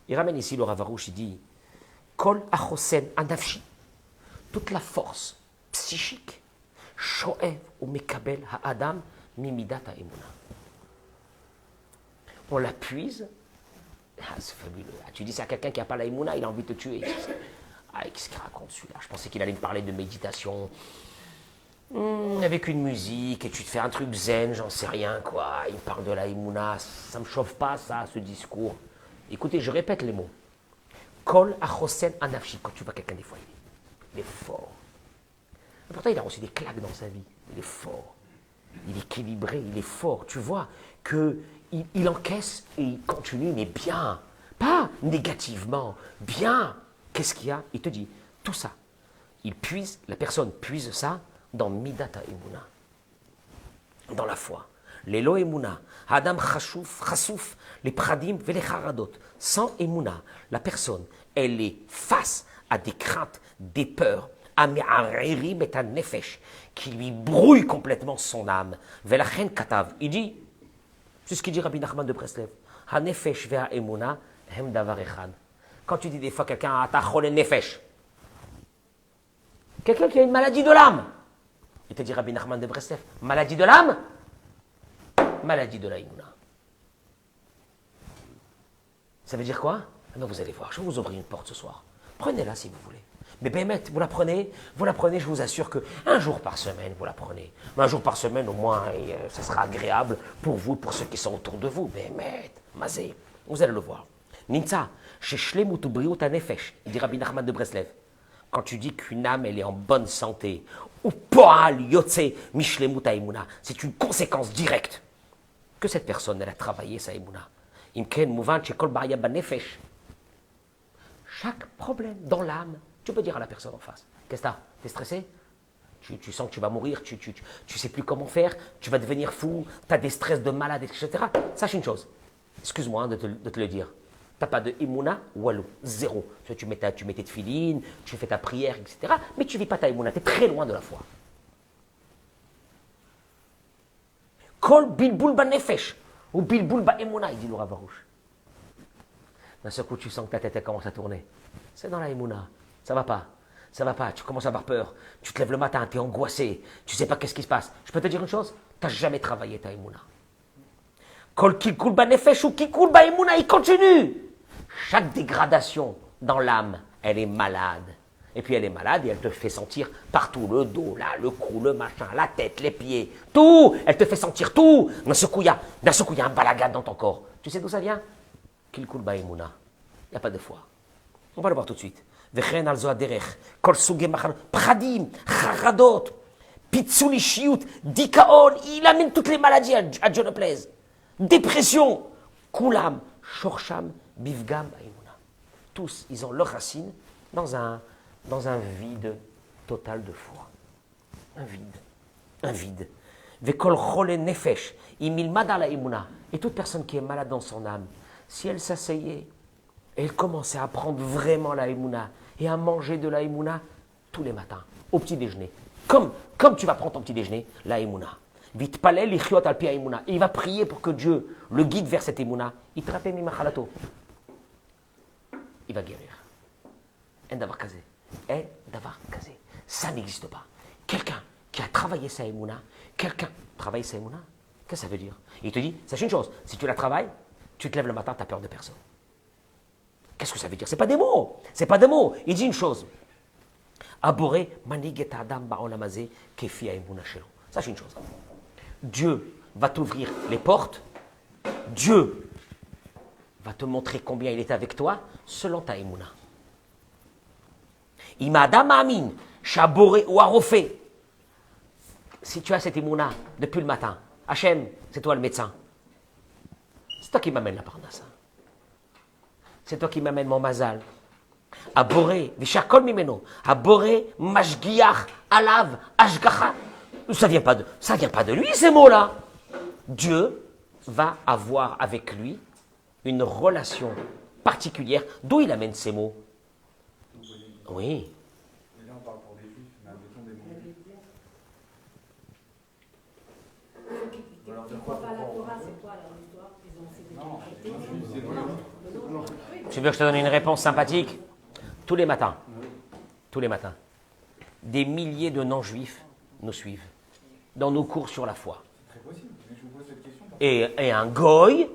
Il ramène ici le Ravarouche, il dit Kol achosen anafshi. Toute la force psychique. Shoev ou mekabel ha'adam mimidat ha'emuna. On la puise. Ah, c'est fabuleux. Ah, tu dis ça à quelqu'un qui n'a pas la emuna, il a envie de te tuer. Ah, qu'est-ce qu'il raconte celui-là? Je pensais qu'il allait me parler de méditation. Avec une musique, et tu te fais un truc zen, j'en sais rien, quoi. Il me parle de la Emouna, ça ne me chauffe pas, ça, ce discours. Écoutez, je répète les mots. Kol achosen anafshi. Quand tu vois quelqu'un, des fois, il est fort. Et pourtant, il a reçu des claques dans sa vie. Il est fort. Il est équilibré, il est fort. Tu vois qu'il encaisse et il continue, mais bien. Pas négativement, bien. Qu'est-ce qu'il y a? Il te dit, tout ça, la personne puise ça dans Midata Emuna, dans la foi. L'élo Emuna, Adam Chassouf, les Pradim et les Charadot. Sans Emuna, la personne, elle est face à des craintes, des peurs, Ami'aririm et un nefesh, qui lui brouille complètement son âme. Velachen Katav, il dit, c'est ce qu'il dit Rabbi Nachman de Breslev, Ha-nefesh ve'a Emuna, hem davar echad. Quand tu dis des fois quelqu'un, ta chole nefesh, quelqu'un qui a une maladie de l'âme, il te dit Rabbi Nachman de Breslev, maladie de l'âme, maladie de la Emouna. Ça veut dire quoi? Eh bien, vous allez voir, je vais vous ouvrir une porte ce soir. Prenez-la si vous voulez. Mais Bémet, vous la prenez, je vous assure que un jour par semaine, vous la prenez. Mais un jour par semaine, au moins, ce sera agréable pour vous, pour ceux qui sont autour de vous. Bémet, Mazé, vous allez le voir. Nimtza, chez Shlemut Briut Nefesh, il dit Rabbi Nachman de Breslev, quand tu dis qu'une âme, elle est en bonne santé, ou Poal Yotze Mishlemut Emuna, c'est une conséquence directe que cette personne, elle a travaillé sa Emuna. Imken Mouvan Shekol Baria Banefesh. Chaque problème dans l'âme, tu peux dire à la personne en face, qu'est-ce que t'as? T'es stressé? Tu sens que tu vas mourir, tu sais plus comment faire, tu vas devenir fou, tu as des stress de malade, etc. Sache une chose, excuse-moi de te le dire, tu n'as pas de Emouna, walou, zéro. Tu mets tes tefilines, tu fais ta prière, etc. Mais tu ne vis pas ta Emouna, tu es très loin de la foi. Kol bilboul ba nefesh, ou bilboul ba Emouna, il dit le Rav Arush. D'un seul coup, tu sens que ta tête elle commence à tourner. C'est dans la Emouna. Ça va pas, tu commences à avoir peur. Tu te lèves le matin, tu es angoissé, tu ne sais pas qu'est-ce qui se passe. Je peux te dire une chose, tu n'as jamais travaillé ta Emouna. Kol kikul ba nefesh ou kikul ba Emouna, il continue. Chaque dégradation dans l'âme, elle est malade. Et puis elle est malade et elle te fait sentir partout, le dos, là, le cou, le machin, la tête, les pieds, tout. Elle te fait sentir tout. D'un seul coup, il y a un balagan dans ton corps. Tu sais d'où ça vient? Kilkul ba Emouna. Il n'y a pas de foi. On va le voir tout de suite. Vechen al zo aderech, kol suge machal, pradim, charadot, pitzul ishiyut, dikaon, il amène toutes les maladies à Dieu ne plaise. Dépression, kulam, shorsham, bivgam, aïmouna. Tous, ils ont leurs racines dans un vide total de foi. Un vide. Vekol chole nefesh, imil madala aïmouna. Et toute personne qui est malade dans son âme, si elle s'asseyait, et elle commençait à prendre vraiment la Emouna et à manger de la Emouna tous les matins, au petit déjeuner. Comme tu vas prendre ton petit déjeuner, la Emouna. Vite palel, ichiot alpi Emouna. Et il va prier pour que Dieu le guide vers cette Emouna. Il te rappelle mimachalato. Il va guérir. En d'avoir casé. Ça n'existe pas. Quelqu'un qui a travaillé sa Emouna, qu'est-ce que ça veut dire? Il te dit, sache une chose, si tu la travailles, tu te lèves le matin, tu n'as peur de personne. Qu'est-ce que ça veut dire? C'est pas des mots. Il dit une chose. Aboré manig et adam ba'olamazé kefi ha'emuna shelo. Sache une chose. Dieu va t'ouvrir les portes. Dieu va te montrer combien il est avec toi selon ta emuna. Ima adam amin shaboré ou arofé. Si tu as cette emuna depuis le matin, Hachem, c'est toi le médecin. C'est toi qui m'amène la parnassa. C'est toi qui m'amène mon mazal. Aboré, vishakol mimeno. Aboré, mashgiach, alav, ashgacha. Ça vient pas de lui, ces mots-là. Dieu va avoir avec lui une relation particulière. D'où il amène ces mots? Oui. Et là, on parle pour des juifs, mais admettons des non. Tu veux que je te donne une réponse sympathique? Tous les matins, des milliers de non-juifs nous suivent dans nos cours sur la foi. Très possible. Mais je vous pose cette question. Et un goy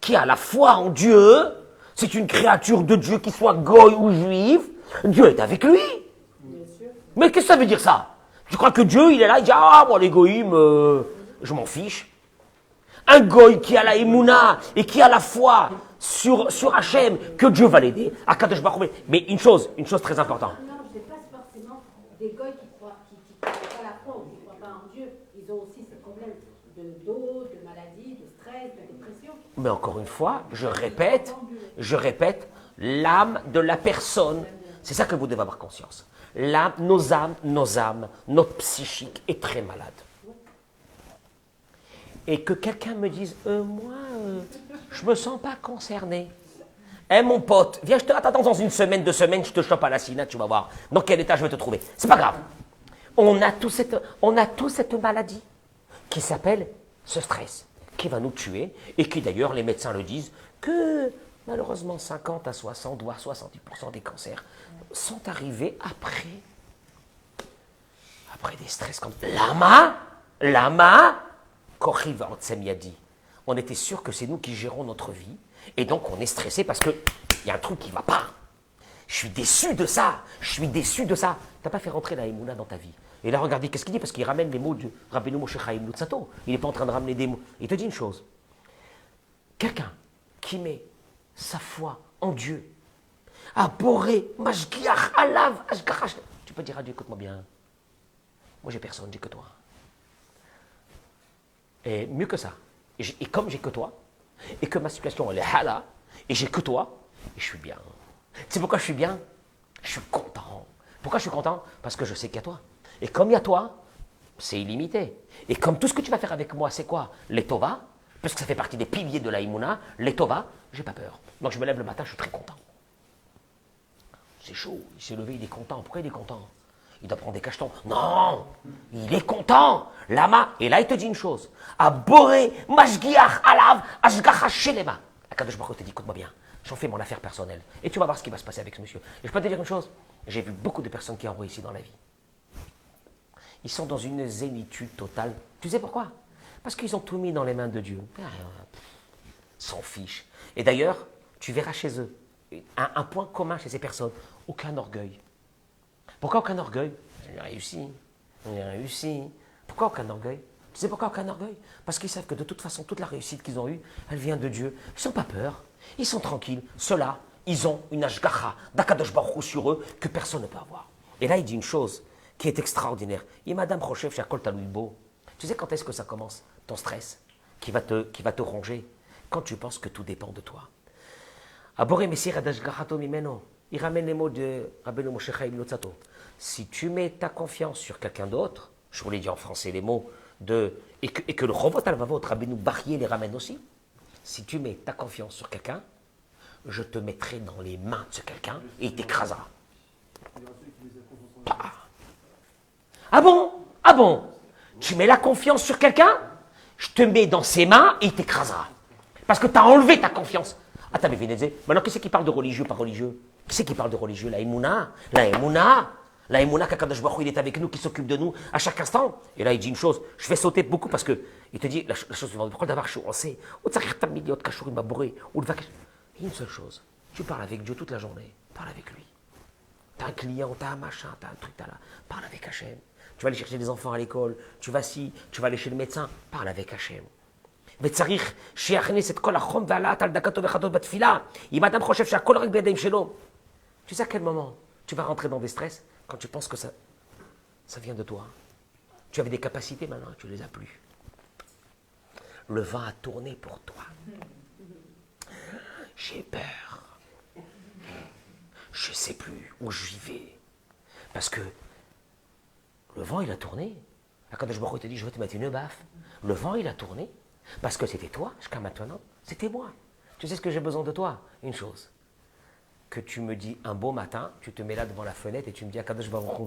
qui a la foi en Dieu, c'est une créature de Dieu, qui soit goy ou juif, Dieu est avec lui. Mais qu'est-ce que ça veut dire ça? Tu crois que Dieu, il est là, il dit, ah, moi les goïms, je m'en fiche. Un goy qui a la émouna et qui a la foi sur Hachem, que Dieu va l'aider. Mais une chose très importante. Non, je ne sais pas forcément des goys qui croient pas la foi ou qui ne croient pas en Dieu. Ils ont aussi ces problèmes de dos, de maladie, de stress, de dépression. Mais encore une fois, je répète, l'âme de la personne, c'est ça que vous devez avoir conscience. nos âmes, notre psychique est très malade. Et que quelqu'un me dise, moi, je me sens pas concerné. Mon pote, viens, attends, dans une semaine, 2 semaines, je te chope à la Sina, tu vas voir dans quel état je vais te trouver. C'est pas grave. On a tous cette maladie qui s'appelle ce stress, qui va nous tuer, et qui d'ailleurs, les médecins le disent, que malheureusement 50 à 60, voire 70% des cancers sont arrivés après des stress comme Lama, Kochiv Otsem Yadi. On était sûr que c'est nous qui gérons notre vie, et donc on est stressé parce qu'il y a un truc qui ne va pas. Je suis déçu de ça. Tu n'as pas fait rentrer la Emouna dans ta vie. Et là, regardez, qu'est-ce qu'il dit? Parce qu'il ramène les mots de Rabbeinu Moshe Chaim Luzzatto. Il n'est pas en train de ramener des mots. Il te dit une chose. Quelqu'un qui met sa foi en Dieu, à Boré, Mashgiach, Alav, Ashgachash. Tu peux dire à Dieu, écoute-moi bien. Moi, j'ai personne, j'ai que toi. Et mieux que ça. Et comme j'ai que toi, et que ma situation, elle est hala, et j'ai que toi, et je suis bien. Tu sais pourquoi je suis bien? Je suis content. Pourquoi je suis content? Parce que je sais qu'il y a toi. Et comme il y a toi, c'est illimité. Et comme tout ce que tu vas faire avec moi, c'est quoi? Les Tova, parce que ça fait partie des piliers de la Emouna, les Tova, j'ai pas peur. Donc je me lève le matin, je suis très content. C'est chaud, il s'est levé, il est content. Pourquoi il est content? Il doit prendre des cachetons. Non, il est content. Lama, et là il te dit une chose. À Boré, Mashgiach, Alav, Ashgacha, Shelema. Akadosh Baruch Hu te dit, écoute-moi bien, j'en fais mon affaire personnelle. Et tu vas voir ce qui va se passer avec ce monsieur. Et je peux te dire une chose, j'ai vu beaucoup de personnes qui ont réussi dans la vie. Ils sont dans une zénitude totale. Tu sais pourquoi? Parce qu'ils ont tout mis dans les mains de Dieu. S'en fiche. Et d'ailleurs, tu verras chez eux un point commun chez ces personnes. Aucun orgueil. Pourquoi aucun orgueil? J'ai réussi. Pourquoi aucun orgueil? Tu sais pourquoi aucun orgueil? Parce qu'ils savent que de toute façon, toute la réussite qu'ils ont eue, elle vient de Dieu. Ils n'ont pas peur. Ils sont tranquilles. Ceux-là, ils ont une ashgacha d'Akadosh Baruch Hu sur eux que personne ne peut avoir. Et là, il dit une chose qui est extraordinaire. Et Madame Rochev, Shakol Talouibo, tu sais quand est-ce que ça commence? Ton stress qui va te ronger. Quand tu penses que tout dépend de toi. Aboré Messir Adashgachato Mimeno. Il ramène les mots de Rabbeinu Moshe Chaim Luzzatto. Si tu mets ta confiance sur quelqu'un d'autre, je vous l'ai dit en français les mots, et que le Rovot Alvavot, Rabbeinu Barié les ramène aussi. Si tu mets ta confiance sur quelqu'un, je te mettrai dans les mains de ce quelqu'un et il t'écrasera. Ah bon? Tu mets la confiance sur quelqu'un, je te mets dans ses mains et il t'écrasera. Parce que tu as enlevé ta confiance. Attends, mais venez, maintenant, qui c'est qui parle de religieux par religieux? Qui c'est qui parle de religieux? La Emouna, qu'Akadosh Baruch Hu, il est avec nous, qui s'occupe de nous à chaque instant. Et là, il dit une chose, je vais sauter beaucoup parce que il te dit la chose suivante. Pourquoi d'abord on sait, une seule chose, tu parles avec Dieu toute la journée, parle avec lui. T'as un client, t'as un machin, t'as un truc, t'as là, parle avec Hachem. Tu vas aller chercher des enfants à l'école, tu vas aller chez le médecin, parle avec Hachem. וצריך שיכניס את כל החום והלהט על דקתו וחדות בתפילה. אם אדם חושב שהכל רק בידיים שלו. Tu sais à quel moment tu vas rentrer dans des stress? Quand tu penses que ça vient de toi. Tu avais des capacités, maintenant tu ne les as plus. Le vent a tourné pour toi. J'ai peur. Je ne sais plus où je vivais. Parce que le vent, il a tourné. Quand je me te dit, je vais te mettre une baffe. Le vent, il a tourné. Parce que c'était toi, jusqu'à maintenant, c'était moi. Tu sais ce que j'ai besoin de toi? Une chose. Que tu me dis un beau matin, tu te mets là devant la fenêtre et tu me dis, Akadosh Baruch Hu,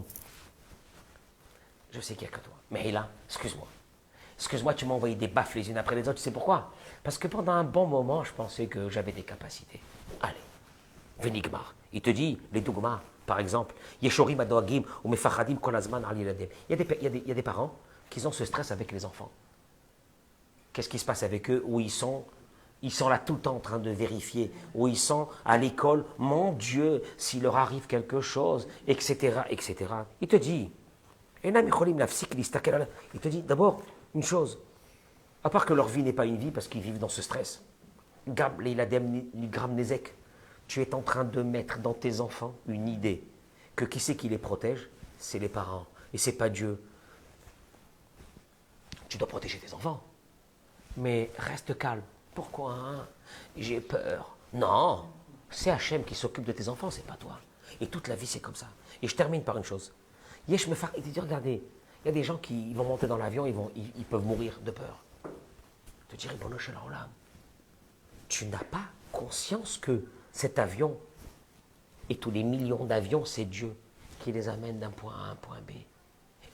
je sais qu'il n'y a que toi. Mais là, excuse-moi, tu m'as envoyé des baffes les unes après les autres. Tu sais pourquoi? Parce que pendant un bon moment, je pensais que j'avais des capacités. Allez, Venigmar. Il te dit, les dogmas, par exemple, Yeshorim Adoagim ou Mefachadim Kolazman Aliladem. Il y a des parents qui ont ce stress avec les enfants. Qu'est-ce qui se passe avec eux? Où ils sont là tout le temps en train de vérifier. Où ils sont à l'école. Mon Dieu, s'il leur arrive quelque chose, etc., etc. Il te dit, il te dit d'abord une chose. À part que leur vie n'est pas une vie parce qu'ils vivent dans ce stress. Tu es en train de mettre dans tes enfants une idée que qui c'est qui les protège? C'est les parents. Et c'est pas Dieu. Tu dois protéger tes enfants. Mais reste calme. Pourquoi? J'ai peur. Non, c'est Hachem qui s'occupe de tes enfants, c'est pas toi. Et toute la vie, c'est comme ça. Et je termine par une chose. Yesh me il dit, regardez, il y a des gens qui vont monter dans l'avion, ils peuvent mourir de peur. Je te dirais, bon, tu n'as pas conscience que cet avion et tous les millions d'avions, c'est Dieu qui les amène d'un point A à un point B.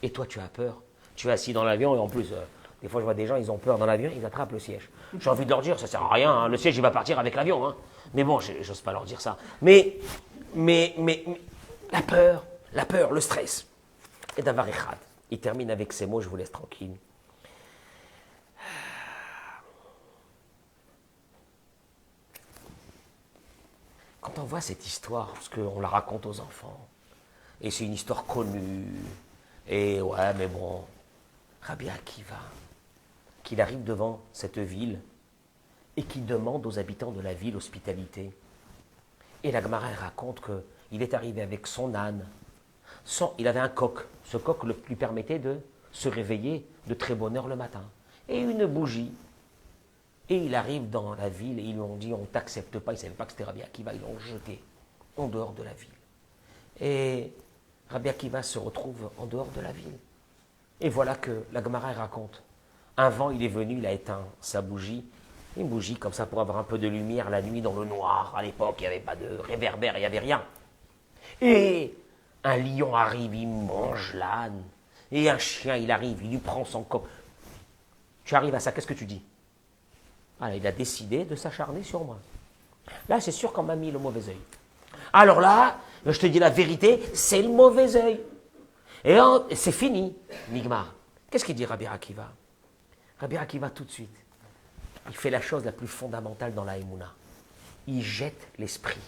Et toi, tu as peur. Tu es assis dans l'avion et en plus, des fois, je vois des gens, ils ont peur dans l'avion, ils attrapent le siège. J'ai envie de leur dire, ça sert à rien, hein, le siège, il va partir avec l'avion. Hein. Mais bon, j'ose pas leur dire ça. Mais la peur, le stress. Et d'avoir Echad. Il termine avec ces mots, je vous laisse tranquille. Quand on voit cette histoire, parce qu'on la raconte aux enfants, et c'est une histoire connue, et ouais, mais bon, Rabbi Akiva, qu'il arrive devant cette ville, et qui demande aux habitants de la ville l'hospitalité. Et la Gemara raconte qu'il est arrivé avec son âne, il avait un coq, ce coq lui permettait de se réveiller de très bonne heure le matin, et une bougie. Et il arrive dans la ville et ils lui ont dit, on ne t'accepte pas, ils ne savaient pas que c'était Rabbi Akiva, ils l'ont jeté en dehors de la ville. Et Rabbi Akiva se retrouve en dehors de la ville. Et voilà que la Gemara raconte. Un vent, il est venu, il a éteint sa bougie, une bougie comme ça pour avoir un peu de lumière la nuit dans le noir. À l'époque, il n'y avait pas de réverbère, il n'y avait rien. Et un lion arrive, il mange l'âne. Et un chien, il arrive, il lui prend son coq. Tu arrives à ça, qu'est-ce que tu dis? Alors, il a décidé de s'acharner sur moi. Là, c'est sûr qu'on m'a mis le mauvais œil. Alors là, je te dis la vérité, c'est le mauvais œil. Et c'est fini, Nigmar. Qu'est-ce qu'il dit Rabbi Akiva? Rabbi Akiva, tout de suite, il fait la chose la plus fondamentale dans la Emouna. Il jette l'esprit.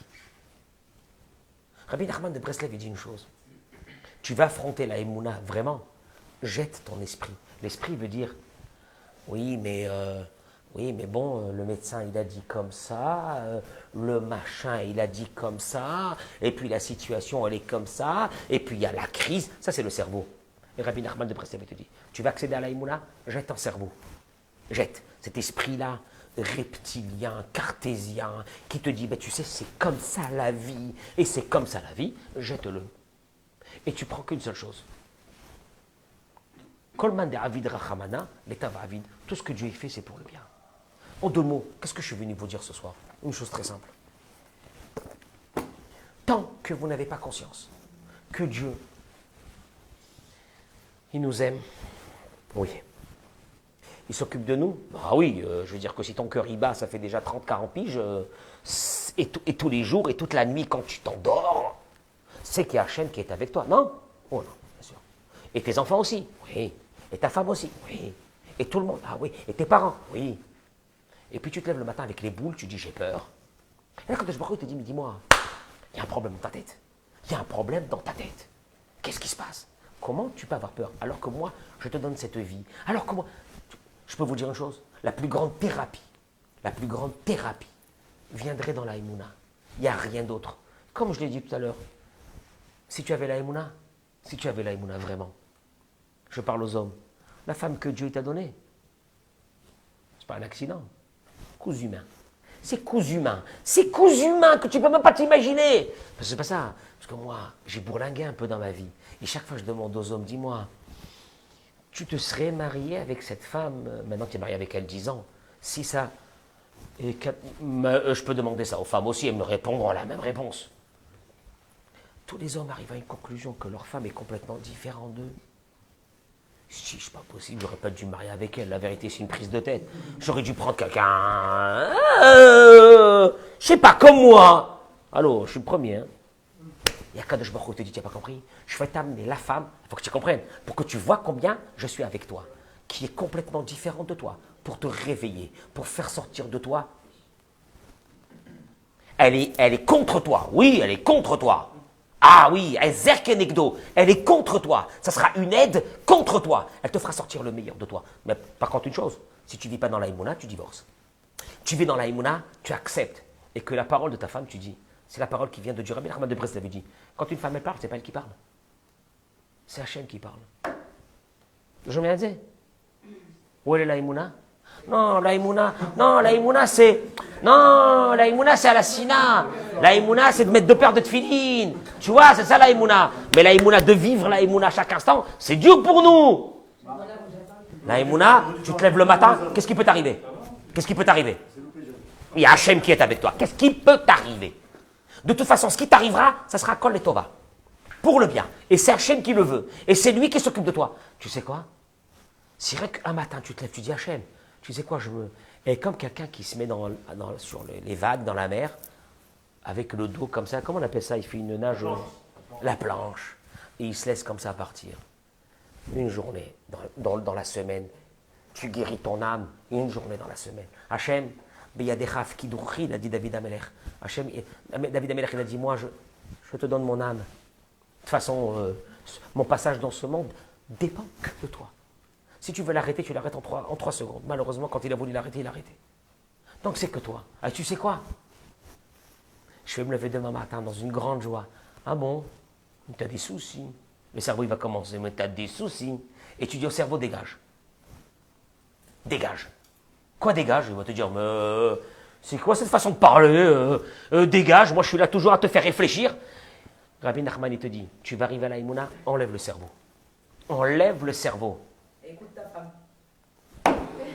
Rabbi Nachman de Breslev, il dit une chose. Tu vas affronter la Emouna, vraiment, jette ton esprit. L'esprit veut dire, oui, mais bon, le médecin, il a dit comme ça, le machin, il a dit comme ça, et puis la situation, elle est comme ça, et puis il y a la crise. Ça, c'est le cerveau. Et Rabbi Nachman de Breslev te dit, tu veux accéder à la Emouna, jette ton cerveau. Jette cet esprit-là, reptilien, cartésien, qui te dit, tu sais, c'est comme ça la vie, et c'est comme ça la vie, jette-le. Et tu prends qu'une seule chose. Kolman de Avid Rachamana, l'état Avid, tout ce que Dieu a fait, c'est pour le bien. En deux mots, qu'est-ce que je suis venu vous dire ce soir? Une chose très simple. Tant que vous n'avez pas conscience que Dieu, il nous aime, oui. Il s'occupe de nous. Ah oui, je veux dire que si ton cœur y bat, ça fait déjà 30-40 piges, et tous les jours et toute la nuit quand tu t'endors, c'est qu'il y a Hachem qui est avec toi, non? Oh non, bien sûr. Et tes enfants aussi, oui. Et ta femme aussi, oui. Et tout le monde, ah oui. Et tes parents, oui. Et puis tu te lèves le matin avec les boules, tu dis j'ai peur. Et là quand je te dis, mais dis-moi, il y a un problème dans ta tête. Il y a un problème dans ta tête. Qu'est-ce qui se passe? Comment tu peux avoir peur alors que moi, je te donne cette vie? Alors que moi, je peux vous dire une chose, la plus grande thérapie viendrait dans la Emouna. Il n'y a rien d'autre. Comme je l'ai dit tout à l'heure, si tu avais la Emouna vraiment, je parle aux hommes, la femme que Dieu t'a donnée, c'est pas un accident, cousu humain. C'est cousu humain que tu ne peux même pas t'imaginer. Parce que c'est pas ça. Parce que moi, j'ai bourlingué un peu dans ma vie. Et chaque fois, je demande aux hommes, dis-moi, tu te serais marié avec cette femme, maintenant tu es marié avec elle 10 ans, si ça... je peux demander ça aux femmes aussi, elles me répondront la même réponse. Tous les hommes arrivent à une conclusion que leur femme est complètement différente d'eux. Si, c'est pas possible, j'aurais pas dû me marier avec elle, la vérité c'est une prise de tête. J'aurais dû prendre quelqu'un... je sais pas, comme moi. Allô, je suis le premier, hein. Il y a Kadosh Baruch Hu te dit, tu n'as pas compris? Je vais t'amener la femme, il faut que tu comprennes, pour que tu vois combien je suis avec toi, qui est complètement différente de toi, pour te réveiller, pour faire sortir de toi. Elle est contre toi, oui, elle est contre toi. Ah oui, elle est contre toi. Ça sera une aide contre toi. Elle te fera sortir le meilleur de toi. Mais par contre, une chose, si tu ne vis pas dans la Emouna, tu divorces. Tu vis dans la Emouna, tu acceptes. Et que la parole de ta femme, tu dis, c'est la parole qui vient de Dieu. Rabbi Nachman de Breslev dit, quand une femme elle parle, c'est pas elle qui parle. C'est Hachem qui parle. Je me disais, où est la Emouna? Non, la Emouna, c'est... Non, la Emouna, c'est à la Sina. La Emouna, c'est de mettre deux paires de tefilines. Tu vois, c'est ça la Emouna. Mais la Emouna, de vivre la Emouna à chaque instant, c'est dur pour nous. La Emouna, tu te lèves le matin, qu'est-ce qui peut t'arriver? Qu'est-ce qui peut t'arriver? Il y a Hachem qui est avec toi. Qu'est-ce qui peut t'arriver? De toute façon, ce qui t'arrivera, ça sera Kol et Tova. Pour le bien. Et c'est Hachem qui le veut. Et c'est lui qui s'occupe de toi. Tu sais quoi? Si vrai qu'un matin, tu te lèves, tu dis Hachem, tu sais quoi, je me... Et comme quelqu'un qui se met sur les vagues, dans la mer, avec le dos comme ça, comment on appelle ça? Il fait une nage, la planche, et il se laisse comme ça partir. Une journée dans la semaine, tu guéris ton âme, une journée dans la semaine. Hachem, Beyadechaf Kidouchi, il a dit David Amelech. Hachem, David Amelech, il a dit, moi, je te donne mon âme. De toute façon, mon passage dans ce monde dépend que de toi. Si tu veux l'arrêter, tu l'arrêtes en 3 secondes. Malheureusement, quand il a voulu l'arrêter, il l'a arrêté. Donc c'est que toi. Ah, tu sais quoi? Je vais me lever demain matin dans une grande joie. Ah bon? Tu as des soucis. Le cerveau, il va commencer, mais tu as des soucis. Et tu dis au cerveau, dégage. Dégage. Quoi dégage? Il va te dire, mais c'est quoi cette façon de parler? Dégage, moi je suis là toujours à te faire réfléchir. Rabbi Nachman, il te dit, tu vas arriver à la Emouna, enlève le cerveau. Enlève le cerveau. Écoute ta femme.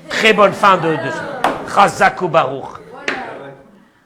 Très bonne fin de Chazak ou Baruch.